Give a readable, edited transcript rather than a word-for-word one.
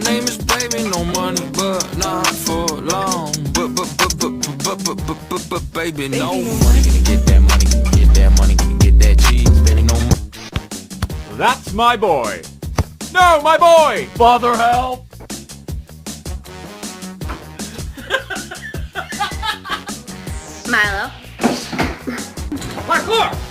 name is baby, no money, but not for long. But baby, no money, gonna get that money, gonna get that money, gonna get that cheese, baby, no money. That's my boy. No, my boy! Father, help! Milo. Parkour!